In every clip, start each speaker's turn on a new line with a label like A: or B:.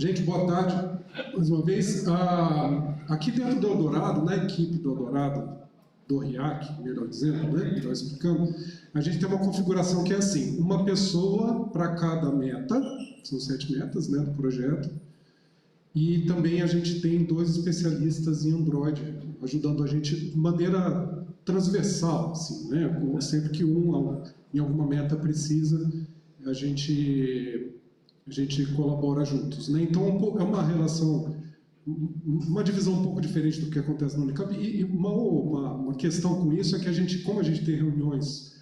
A: Gente, boa tarde, mais uma vez. Aqui dentro do Eldorado, na equipe do Eldorado, do RIAC, melhor dizendo, né? Melhor explicando, a gente tem uma configuração que é assim, uma pessoa para cada meta, são 7 metas, né, do projeto, e também a gente tem 2 especialistas em Android, ajudando a gente de maneira transversal, assim, né? Sempre que em alguma meta precisa, a gente colabora juntos, né? Então é uma relação, uma divisão um pouco diferente do que acontece no Unicamp, e uma questão com isso é que como a gente tem reuniões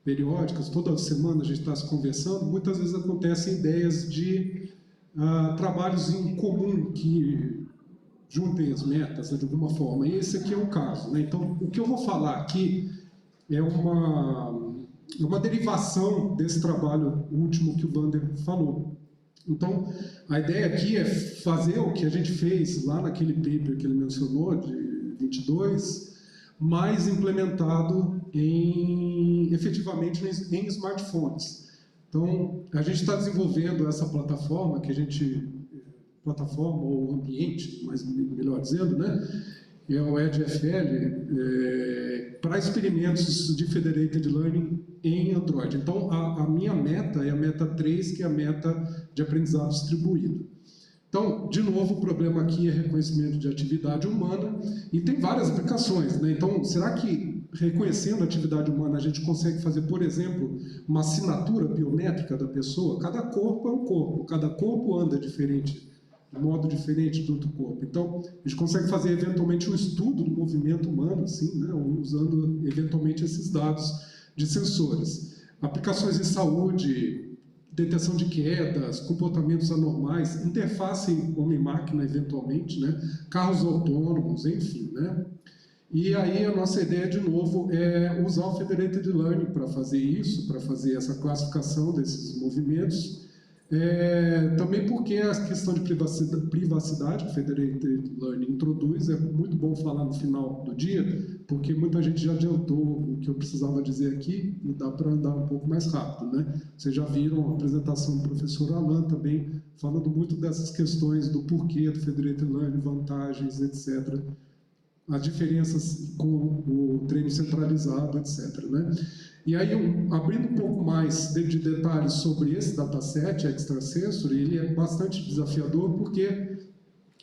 A: periódicas, toda semana a gente está se conversando, muitas vezes acontecem ideias de trabalhos em comum que juntem as metas, né, de alguma forma, e esse aqui é o caso, né? Então, o que eu vou falar aqui é uma derivação desse trabalho último que o Wander falou. Então, a ideia aqui é fazer o que a gente fez lá naquele paper que ele mencionou, de 22, mais implementado efetivamente em smartphones. Então, a gente está desenvolvendo essa plataforma, plataforma ou ambiente, melhor dizendo, né? É o EdgeFL, para experimentos de Federated Learning em Android. Então, a minha meta é a meta 3, que é a meta de aprendizado distribuído. Então, de novo, o problema aqui é reconhecimento de atividade humana, e tem várias aplicações, né? Então, será que reconhecendo a atividade humana a gente consegue fazer, por exemplo, uma assinatura biométrica da pessoa? Cada corpo é um corpo, cada corpo anda diferente, de modo diferente do outro corpo. Então, a gente consegue fazer eventualmente um estudo do movimento humano, assim, né, usando eventualmente esses dados de sensores. Aplicações em saúde, detecção de quedas, comportamentos anormais, interface homem-máquina eventualmente, né, carros autônomos, enfim, né. E aí a nossa ideia, de novo, é usar o Federated Learning para fazer isso, para fazer essa classificação desses movimentos. Também porque a questão de privacidade que o Federated Learning introduz, é muito bom falar no final do dia, porque muita gente já adiantou o que eu precisava dizer aqui e dá para andar um pouco mais rápido, né? Vocês já viram a apresentação do professor Alan também, falando muito dessas questões do porquê do Federated Learning, vantagens, etc., as diferenças com o treino centralizado, etc., né? E aí, abrindo um pouco mais de detalhes sobre esse dataset Extrasensory, ele é bastante desafiador porque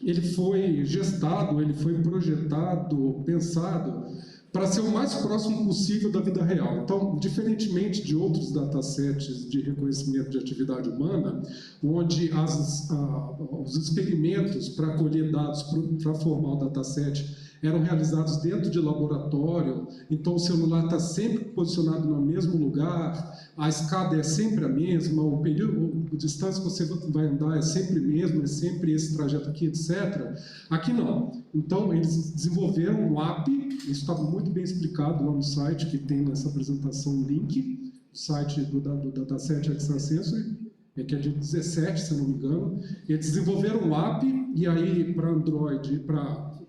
A: ele foi gestado, ele foi projetado, pensado para ser o mais próximo possível da vida real. Então, diferentemente de outros datasets de reconhecimento de atividade humana, onde os experimentos para colher dados para formar o dataset eram realizados dentro de laboratório, então o celular está sempre posicionado no mesmo lugar, a escada é sempre a mesma, a distância que você vai andar é sempre mesmo, é sempre esse trajeto aqui, etc. Aqui não. Então, eles desenvolveram um app, isso está muito bem explicado lá no site, que tem nessa apresentação um link, o site do dataset Extrasensory, que é de 17, se eu não me engano. Eles desenvolveram um app, e aí para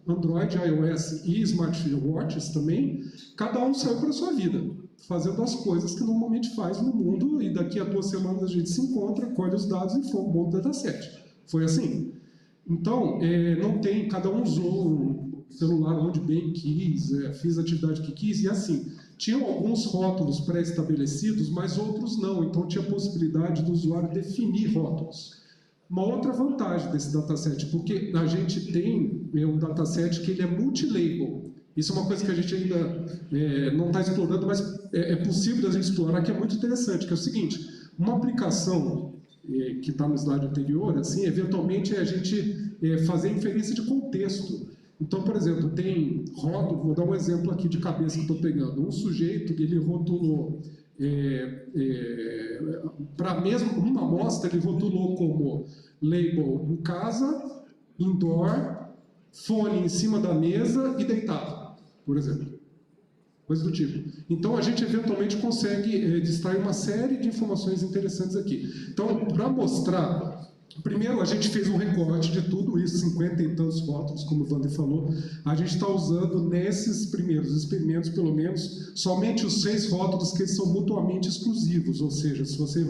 A: Android, iOS e smartwatches também, cada um saiu para a sua vida, fazendo as coisas que normalmente faz no mundo, e daqui a 2 semanas a gente se encontra, colhe os dados e forma um bom dataset. Foi assim. Então, não tem, cada um usou o celular onde bem quis, fiz a atividade que quis, e assim, tinham alguns rótulos pré-estabelecidos, mas outros não, então tinha a possibilidade do usuário definir rótulos. Uma outra vantagem desse dataset, porque a gente tem um dataset que ele é multilabel. Isso é uma coisa que a gente ainda não está explorando, mas é possível a gente explorar, que é muito interessante, que é o seguinte: uma aplicação que está no slide anterior, assim, eventualmente é a gente fazer inferência de contexto. Então, por exemplo, tem rótulo, vou dar um exemplo aqui de cabeça que estou pegando. Um sujeito, ele rotulou, para mesmo uma amostra, ele rotulou como label em casa, indoor, fone em cima da mesa e deitado, por exemplo. Coisa do tipo. Então, a gente eventualmente consegue distrair uma série de informações interessantes aqui. Então, para mostrar Primeiro, a gente fez um recorte de tudo isso, 50 e tantos rótulos, como o Wander falou. A gente está usando nesses primeiros experimentos, pelo menos, somente os 6 rótulos que são mutuamente exclusivos, ou seja, se você,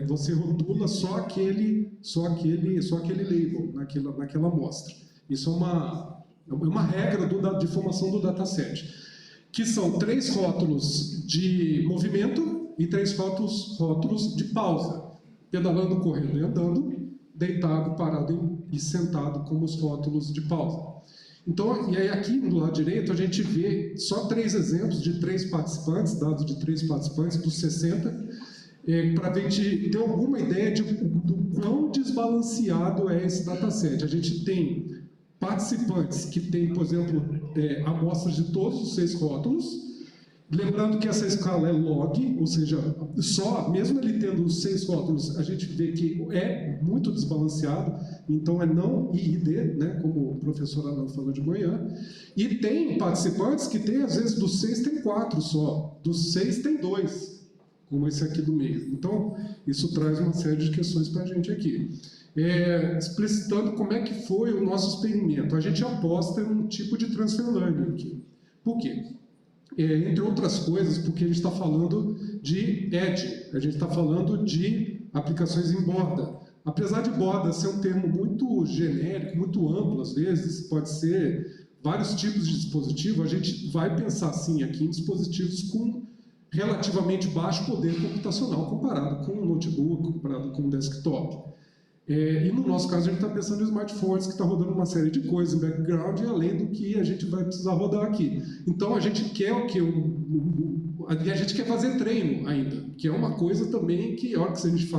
A: você rotula só aquele label naquela amostra. Isso é uma regra de formação do dataset, que são 3 rótulos de movimento e 3 rótulos de pausa. Pedalando, correndo e andando, deitado, parado e sentado, como os rótulos de pausa. Então, e aí aqui do lado direito a gente vê só 3 exemplos de 3 participantes, dados de 3 participantes dos 60, para a gente ter alguma ideia do quão desbalanceado é esse dataset. A gente tem participantes que têm, por exemplo, amostras de todos os 6 rótulos. Lembrando que essa escala é log, ou seja, só, mesmo ele tendo os 6 rótulos, a gente vê que é muito desbalanceado, então é não IID, né, como o professor Alan falou de manhã. E tem participantes que tem, às vezes, dos 6 tem 4 só, dos 6 tem 2, como esse aqui do meio. Então, isso traz uma série de questões para a gente aqui. Explicitando como é que foi o nosso experimento. A gente aposta em um tipo de transfer learning aqui. Por quê? Entre outras coisas, porque a gente está falando de edge, a gente está falando de aplicações em borda. Apesar de borda ser um termo muito genérico, muito amplo, às vezes, pode ser vários tipos de dispositivo, a gente vai pensar, sim, aqui em dispositivos com relativamente baixo poder computacional comparado com um notebook, comparado com um desktop. E no nosso caso, a gente está pensando em smartphones, que está rodando uma série de coisas em background, além do que a gente vai precisar rodar aqui. Então, a gente quer o quê? A gente quer fazer treino ainda, que é uma coisa também que, a hora que a gente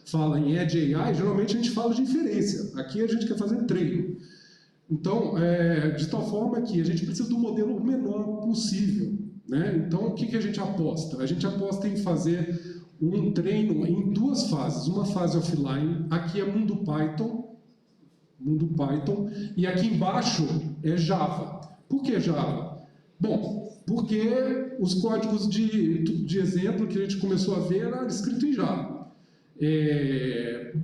A: fala em Edge AI, geralmente a gente fala de inferência. Aqui a gente quer fazer treino. Então, de tal forma que a gente precisa do modelo o menor possível, né? Então, o que a gente aposta? A gente aposta em fazer um treino em 2 fases, uma fase offline, aqui é mundo Python, e aqui embaixo é Java. Por que Java? Bom, porque os códigos de exemplo que a gente começou a ver era escrito em Java.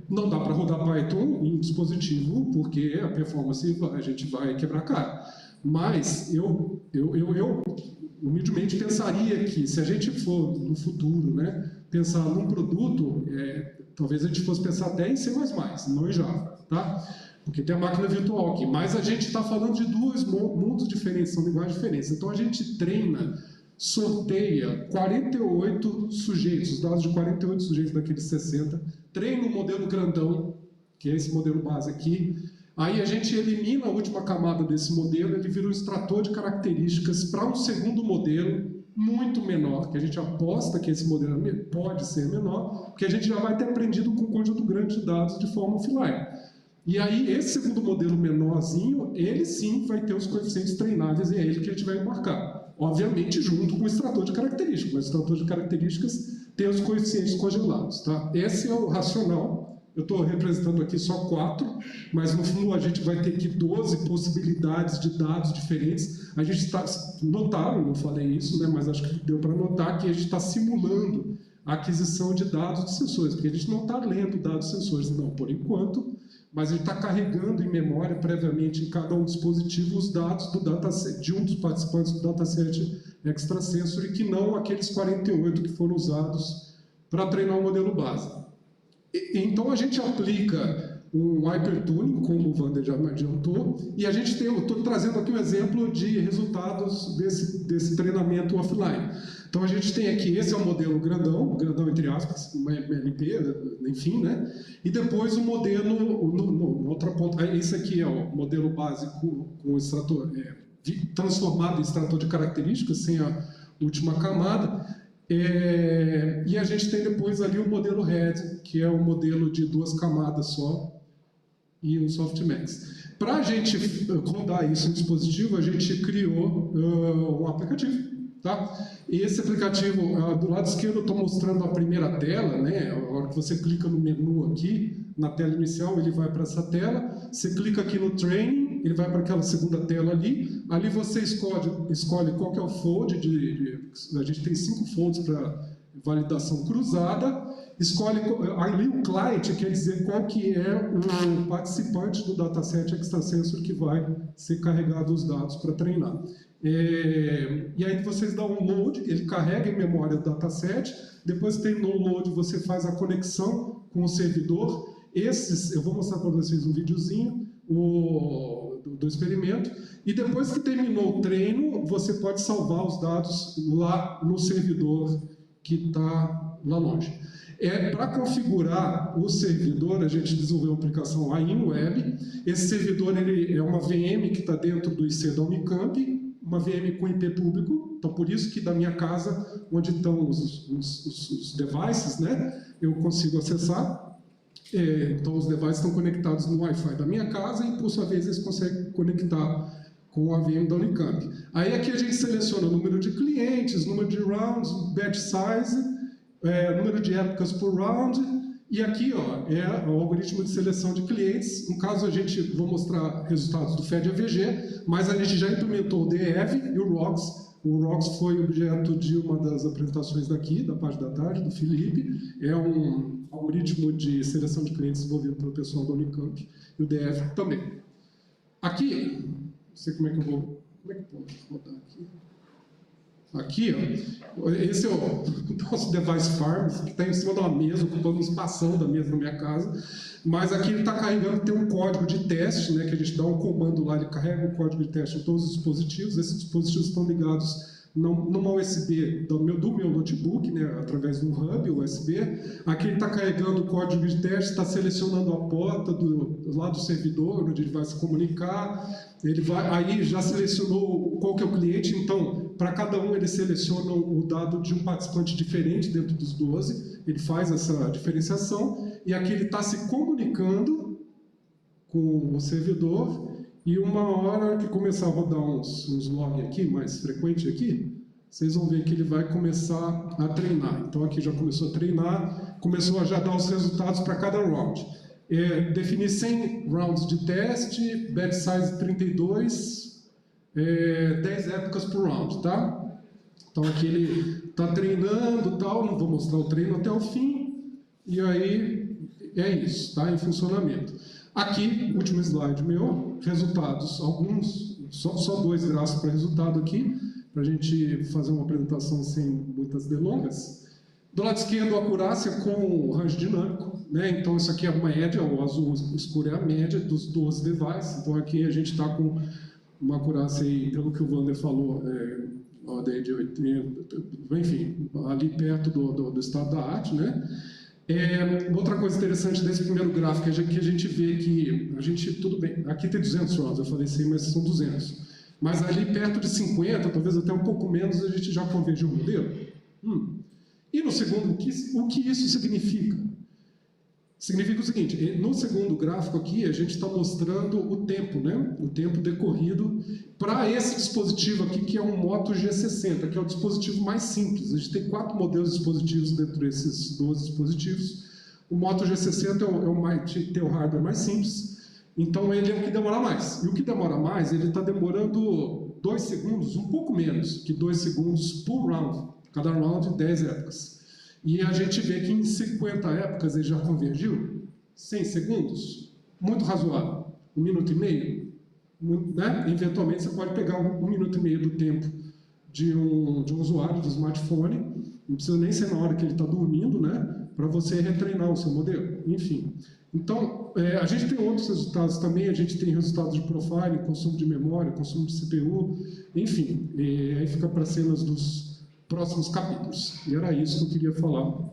A: Não dá para rodar Python em dispositivo, porque a performance a gente vai quebrar a cara. Mas eu humildemente pensaria que, se a gente for no futuro, né, pensar num produto, talvez a gente fosse pensar até em C++, não em Java, tá? Porque tem a máquina virtual aqui, mas a gente está falando de 2 mundos diferentes, são linguagens diferentes. Então a gente sorteia 48 sujeitos, os dados de 48 sujeitos daqueles 60, treina o modelo grandão, que é esse modelo base aqui. Aí a gente elimina a última camada desse modelo, ele vira um extrator de características para um segundo modelo, muito menor, que a gente aposta que esse modelo pode ser menor, porque a gente já vai ter aprendido com um conjunto grande de dados de forma offline. E aí, esse segundo modelo menorzinho, ele sim vai ter os coeficientes treináveis e é ele que a gente vai embarcar. Obviamente, junto com o extrator de características, mas o extrator de características tem os coeficientes congelados. Tá? Esse é o racional. Eu estou representando aqui só 4, mas no fundo a gente vai ter aqui 12 possibilidades de dados diferentes. A gente está, notaram, não falei isso, né, mas acho que deu para notar que a gente está simulando a aquisição de dados de sensores, porque a gente não está lendo dados de sensores, não, por enquanto, mas a gente está carregando em memória previamente em cada um dispositivo os dados do dataset, de um dos participantes do dataset extrasensory, que não aqueles 48 que foram usados para treinar o modelo base. Então a gente aplica um hypertuning, como o Wander já adiantou, e a gente tem, eu estou trazendo aqui um exemplo de resultados desse treinamento offline. Então a gente tem aqui, esse é o modelo grandão entre aspas, uma MLP, enfim, né? E depois o modelo, no outra ponta, esse aqui é o modelo básico com extrator, transformado em extrator de características, sem a última camada. E a gente tem depois ali o modelo RED, que é um modelo de 2 camadas só, e um softmax. Para a gente rodar isso no dispositivo, a gente criou um aplicativo. Tá? E esse aplicativo, do lado esquerdo eu estou mostrando a primeira tela, né? A hora que você clica no menu aqui, na tela inicial, ele vai para essa tela, você clica aqui no training, ele vai para aquela segunda tela ali você escolhe qual que é o fold, a gente tem 5 folds para validação cruzada, escolhe, ali o client quer dizer qual que é o participante do dataset extrasensor que vai ser carregado os dados para treinar. E aí vocês dão um load, ele carrega em memória o dataset, depois tem no load, você faz a conexão com o servidor. Eu vou mostrar para vocês um videozinho do experimento, e depois que terminou o treino, você pode salvar os dados lá no servidor que está lá longe. Para configurar o servidor, a gente desenvolveu uma aplicação lá em web. Esse servidor ele é uma VM que está dentro do IC da Unicamp, uma VM com IP público, então por isso que da minha casa, onde estão os devices, né, eu consigo acessar. Então os devices estão conectados no Wi-Fi da minha casa e por sua vez eles conseguem conectar com a VM da Unicamp. Aí aqui a gente seleciona o número de clientes, número de rounds, batch size, número de épocas por round, e aqui ó, é o algoritmo de seleção de clientes. No caso, vou mostrar resultados do FedAVG, mas a gente já implementou o DEV e o ROGS. O ROGS foi objeto de uma das apresentações daqui, da parte da tarde, do Felipe. É um algoritmo de seleção de clientes desenvolvido pelo pessoal da Unicamp, e o DEV também. Aqui, não sei como é que eu vou... Como é que pode rodar aqui? Aqui, ó, esse é o nosso device farm, que está em cima de uma mesa, ocupando um espação da mesa na minha casa. Mas aqui ele está carregando, tem um código de teste, né, que a gente dá um comando lá, ele carrega o código de teste em todos os dispositivos. Esses dispositivos estão ligados numa USB do meu notebook, né, através de um hub USB. Aqui ele está carregando o código de teste, está selecionando a porta lá do servidor, onde ele vai se comunicar. Aí já selecionou qual que é o cliente, então, para cada um ele seleciona o dado de um participante diferente dentro dos 12, ele faz essa diferenciação, e aqui ele está se comunicando com o servidor, e uma hora que começar a rodar uns log aqui, mais frequente aqui, vocês vão ver que ele vai começar a treinar. Então aqui já começou a treinar, começou a já dar os resultados para cada round. Definir 100 rounds de teste, batch size 32, 10 épocas por round, tá? Então aqui ele está treinando, tal, não vou mostrar o treino até o fim, e aí é isso, tá? Em funcionamento. Aqui, último slide meu, resultados, alguns, só 2 gráficos para resultado aqui, para a gente fazer uma apresentação sem muitas delongas. Do lado esquerdo, a acurácia com o range dinâmico, né? Então isso aqui é uma média, o azul escuro é a média dos 12 devices, então aqui a gente está com uma acurácia aí, pelo que o Wander falou, ordem de 80, enfim, ali perto do estado da arte, né? Outra coisa interessante desse primeiro gráfico é que a gente vê que tudo bem, aqui tem 200 rounds, eu falei 100, mas são 200. Mas ali perto de 50, talvez até um pouco menos, a gente já convergiu o modelo. E no segundo, o que isso significa? Significa o seguinte, no segundo gráfico aqui, a gente está mostrando o tempo, né? O tempo decorrido para esse dispositivo aqui, que é um Moto G60, que é o dispositivo mais simples. A gente tem 4 modelos de dispositivos dentro desses 12 dispositivos. O Moto G60 tem o hardware mais simples, então ele é o que demora mais. E o que demora mais, ele está demorando 2 segundos, um pouco menos que 2 segundos por round. Cada round, 10 épocas. E a gente vê que em 50 épocas ele já convergiu 100 segundos, muito razoável, 1 minuto e meio, né? Eventualmente você pode pegar 1 minuto e meio do tempo de um usuário de smartphone, não precisa nem ser na hora que ele está dormindo, né? Para você retreinar o seu modelo, enfim. Então, a gente tem outros resultados também, a gente tem resultados de profiling, consumo de memória, consumo de CPU, enfim, aí fica para cenas dos próximos capítulos. E era isso que eu queria falar